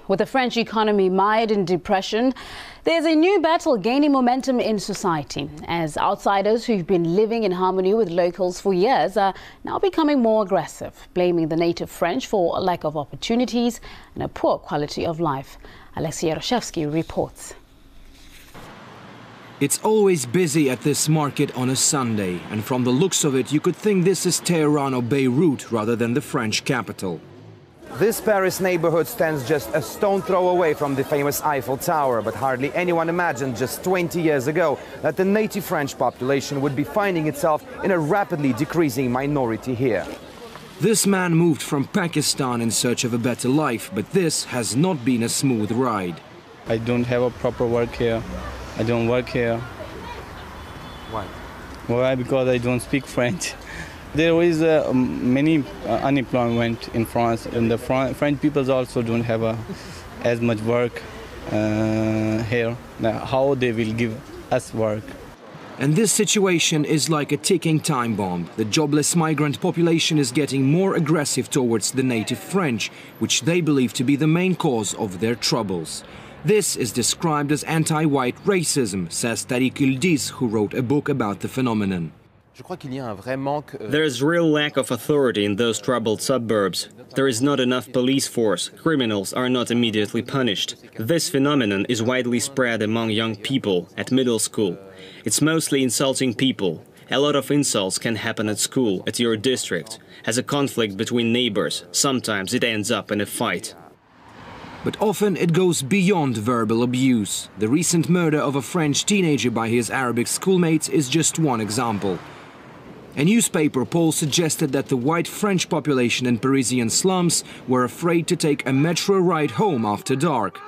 With the French economy mired in depression, there's a new battle gaining momentum in society as outsiders who've been living in harmony with locals for years are now becoming more aggressive, blaming the native French for a lack of opportunities and a poor quality of life. Alexei Yaroshevsky reports. It's always busy at this market on a Sunday, and from the looks of it, you could think this is Tehran or Beirut rather than the French capital. This Paris neighborhood stands just a stone throw away from the famous Eiffel Tower, but hardly anyone imagined just 20 years ago that the native French population would be finding itself in a rapidly decreasing minority here. This man moved from Pakistan in search of a better life, but this has not been a smooth ride. I don't have a proper work here. I don't work here. Why? Why? Because I don't speak French. There is many unemployment in France, and the French people also don't have as much work here. Now, how they will give us work? And this situation is like a ticking time bomb. The jobless migrant population is getting more aggressive towards the native French, which they believe to be the main cause of their troubles. This is described as anti-white racism, says Tariq Yildiz, who wrote a book about the phenomenon. There is real lack of authority in those troubled suburbs. There is not enough police force. Criminals are not immediately punished. This phenomenon is widely spread among young people at middle school. It's mostly insulting people. A lot of insults can happen at school, at your district, as a conflict between neighbors. Sometimes it ends up in a fight. But often it goes beyond verbal abuse. The recent murder of a French teenager by his Arabic schoolmates is just one example. A newspaper poll suggested that the white French population in Parisian slums were afraid to take a metro ride home after dark.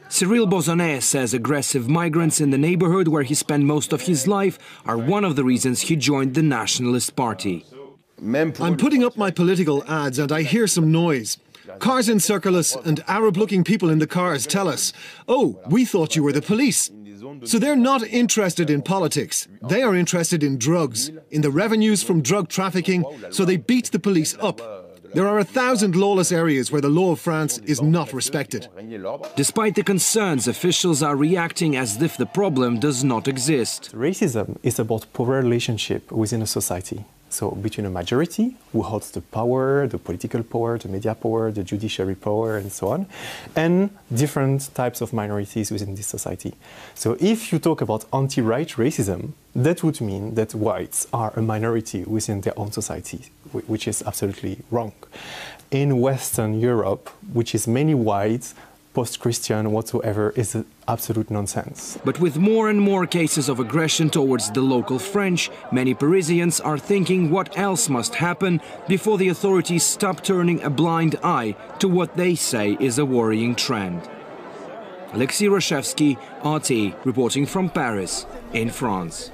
Cyril Bozonnet says aggressive migrants in the neighborhood where he spent most of his life are one of the reasons he joined the Nationalist Party. I'm putting up my political ads and I hear some noise. Cars encircle us and Arab-looking people in the cars tell us, "Oh, we thought you were the police." So they're not interested in politics. They are interested in drugs, in the revenues from drug trafficking, so they beat the police up. There are 1,000 lawless areas where the law of France is not respected. Despite the concerns, officials are reacting as if the problem does not exist. Racism is about power relationship within a society. So between a majority, who holds the power, the political power, the media power, the judiciary power, and so on, and different types of minorities within this society. So if you talk about anti-white racism, that would mean that whites are a minority within their own society, which is absolutely wrong. In Western Europe, which is many whites, post-Christian whatsoever, is absolute nonsense. But with more and more cases of aggression towards the local French, many Parisians are thinking what else must happen before the authorities stop turning a blind eye to what they say is a worrying trend. Alexei Yaroshevsky, RT, reporting from Paris, in France.